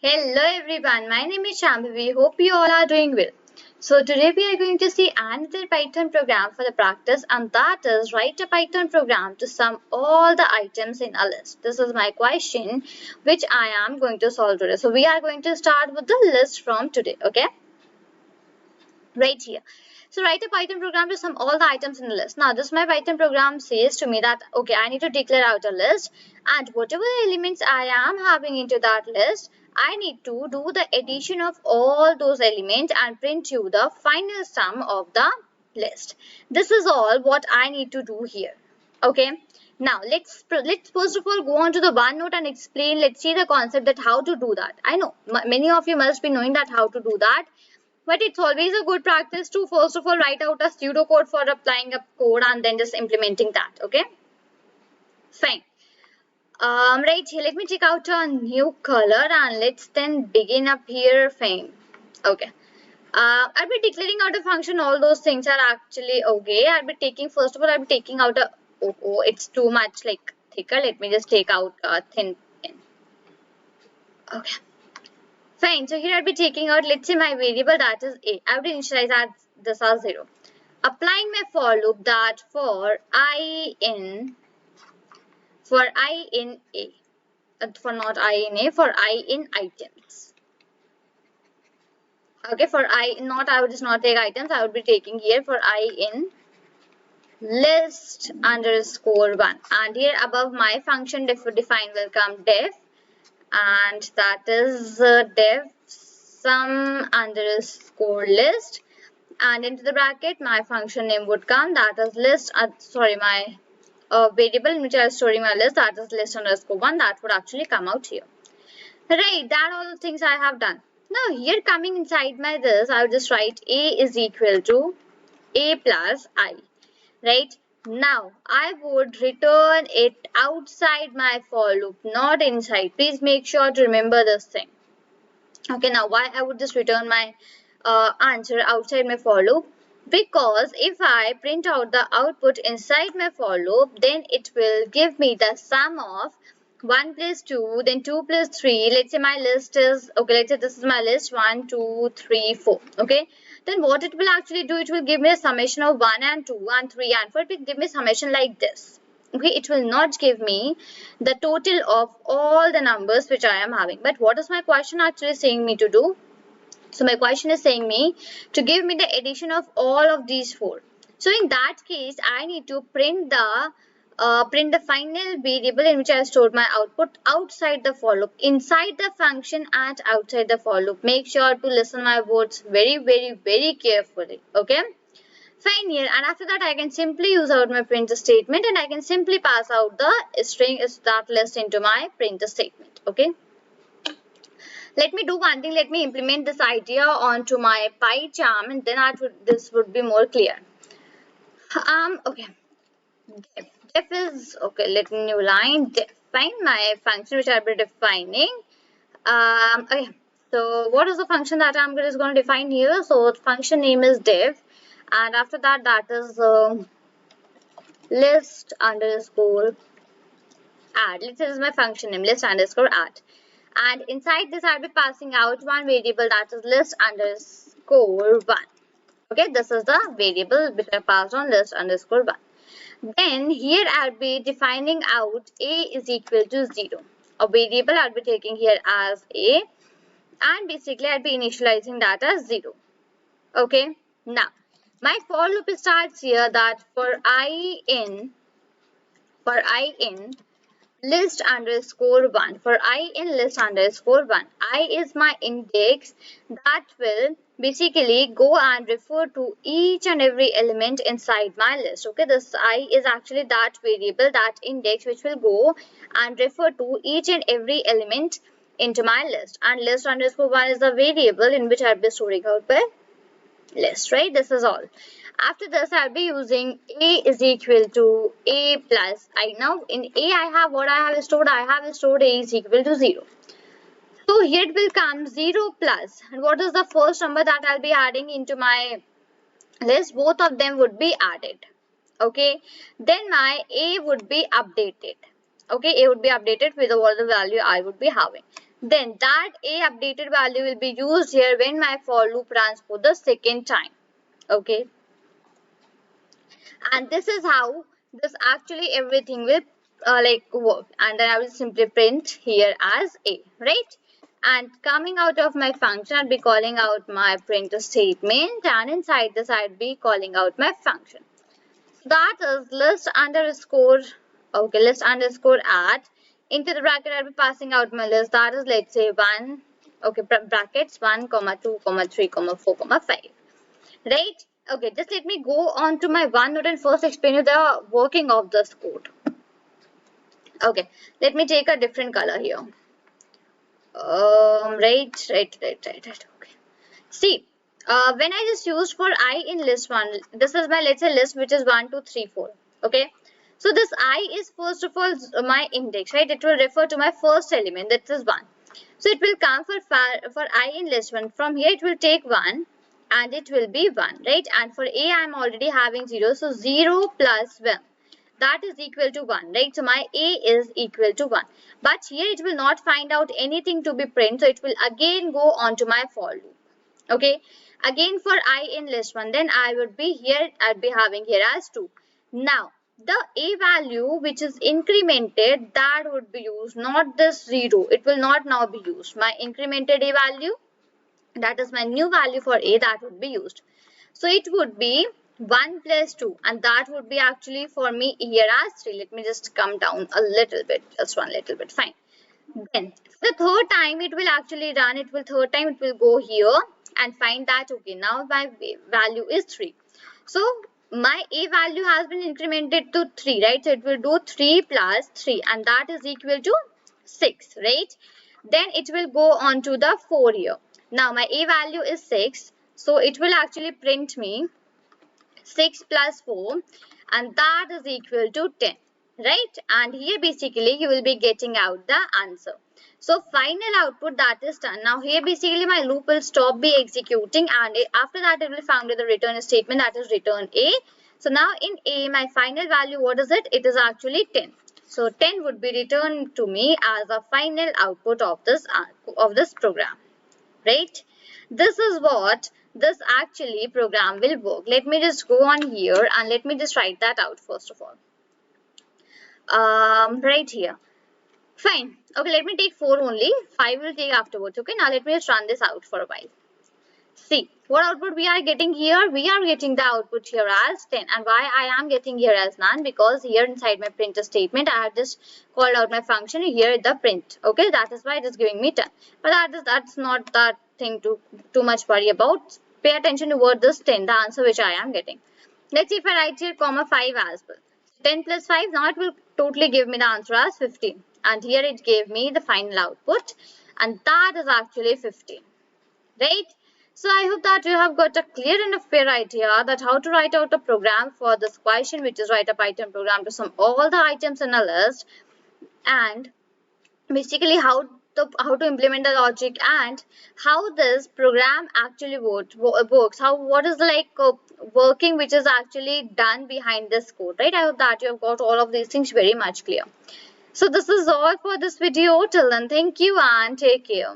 Hello everyone, my name is Shambhavi. Hope you all are doing well. So today we are going to see another Python program for the practice, and that is write a Python program to sum all the items in a list. This is my question which I am going to solve today. So we are going to start with the list from today, okay? Right here. So write a Python program to sum all the items in the list. Now this my Python program says to me that okay, I need to declare out a list, and whatever elements I am having into that list, I need to do the addition of all those elements and print you the final sum of the list. This is all what I need to do here. Okay. Now let's first of all go on to the OneNote and explain. Let's see the concept that how to do that. I know many of you must be knowing that how to do that. But it's always a good practice to first of all write out a pseudocode for applying a code and then just implementing that. Okay, fine. Right here, let me check out a new color and let's then begin up here. Fine. Okay. I'll be declaring out a function. All those things are actually okay. I'll be taking first of all. I'll be taking out a. Oh, it's too much like thicker. Let me just take out a thin pen. Okay. Fine, so here I'll be taking out, let's say my variable that is a. I would initialize as this as 0. Applying my for loop that for I in a, for not I in a, for I in items. Okay, for I not, I would just not take items, I would be taking here for I in list underscore 1. And here above my function define will come def, and that is def sum underscore list, and into the bracket my function name would come, that is list my variable in which I am storing my list, that is list underscore 1. That would actually come out here. Right, that all the things I have done. Now here coming inside my this, I will just write a is equal to a plus I. Right, now I would return it outside my for loop, not inside. Please make sure to remember this thing. Okay, now why I would just return my answer outside my for loop? Because if I print out the output inside my for loop, then it will give me the sum of 1 plus 2, then 2 plus 3. Let's say my list is, okay, let's say this is my list 1, 2, 3, 4. Okay, then what it will actually do, it will give me a summation of 1 and 2 and 3 and 4. It will give me a summation like this. Okay, it will not give me the total of all the numbers which I am having. But what is my question actually saying me to do? So my question is saying me to give me the addition of all of these 4. So in that case, I need to print the final variable in which I have stored my output outside the for loop, inside the function and outside the for loop. Make sure to listen my words very carefully. Okay. Fine here, and after that I can simply use out my print statement, and I can simply pass out the string is that list into my print statement. Okay. Let me do one thing. Let me implement this idea onto my PyCharm, and then this would be more clear. Okay. Def is okay. Let me new line. Define my function which I'll be defining. Okay. So what is the function that I'm just going to define here? So the function name is def, and after that, that is list underscore add. This is my function name, list underscore add. And inside this, I'll be passing out one variable that is list underscore 1. Okay, this is the variable which I passed on, list underscore 1. Then here I'll be defining out a is equal to 0. A variable I'll be taking here as a, and basically I'll be initializing that as 0. Okay, now my for loop starts here that for I in list underscore 1. For I in list underscore 1, I is my index that will basically go and refer to each and every element inside my list. Okay, this I is actually that variable, that index which will go and refer to each and every element into my list, and list underscore 1 is the variable in which I'll be storing out my list. Right, this is all. After this, I'll be using a is equal to a plus I. Now in a, I have what I have stored. I have stored a is equal to 0. So here it will come 0 plus. And what is the first number that I'll be adding into my list? Both of them would be added. Okay. Then my a would be updated. Okay, a would be updated with what the value I would be having. Then that A updated value will be used here when my for loop runs for the second time. Okay. And this is how this actually everything will work, and then I will simply print here as A, right? And coming out of my function, I'll be calling out my print statement, and inside this I'll be calling out my function. So that is list underscore add. Into the bracket I'll be passing out my list, that is, let's say, 1, okay, brackets 1 comma 2 comma 3 comma 4 comma 5. Right? Okay, just let me go on to my OneNote and first explain you the working of this code. Okay, let me take a different color here. Right. Okay. See, when I just used for I in list 1, this is my, let's say, list which is 1, 2, 3, 4. Okay. So this I is first of all my index, right? It will refer to my first element, that is 1. So it will come for I in list 1. From here it will take 1 and it will be 1, right? And for A I am already having 0. So 0 plus 1, that is equal to 1, right? So my A is equal to 1. But here it will not find out anything to be print. So it will again go on to my for loop. Okay. Again for I in list 1, then I would be here, I'd be having here as 2. Now, the A value which is incremented, that would be used, not this 0. It will not now be used. My incremented A value, that is my new value for A, that would be used. So it would be 1 plus 2, and that would be actually for me here as 3. Let me just come down a little bit, just one little bit, fine. Then the third time it will actually run, third time it will go here and find that, okay, now my value is 3. So my A value has been incremented to 3, right? So it will do 3 plus 3, and that is equal to 6, right? Then it will go on to the 4 here. Now my A value is 6, so it will actually print me 6 plus 4, and that is equal to 10, right? And here basically you will be getting out the answer. So final output, that is done. Now here basically my loop will stop be executing, and after that it will found the return statement, that is return A. So now in A, my final value, what is it? It is actually 10. So 10 would be returned to me as a final output of this program, right? This is what this actually program will work. Let me just go on here and let me just write that out first of all. Right here. Fine. Okay, let me take 4 only. 5 will take afterwards. Okay, now let me just run this out for a while. See, what output we are getting here? We are getting the output here as 10. And why I am getting here as none? Because here inside my print statement, I have just called out my function here the print. Okay, that is why it is giving me 10. But that's not that thing to too much worry about. Pay attention to what this 10, the answer which I am getting. Let's see if I write here comma 5 as well. 10 plus 5, now it will totally give me the answer as 15. And here it gave me the final output. And that is actually 15. Right? So I hope that you have got a clear and a fair idea that how to write out a program for this question, which is write a Python program to sum all the items in a list, and basically how to implement the logic and how this program actually works. What is working which is actually done behind this code, right? I hope that you have got all of these things very much clear. So this is all for this video. Till then, thank you and take care.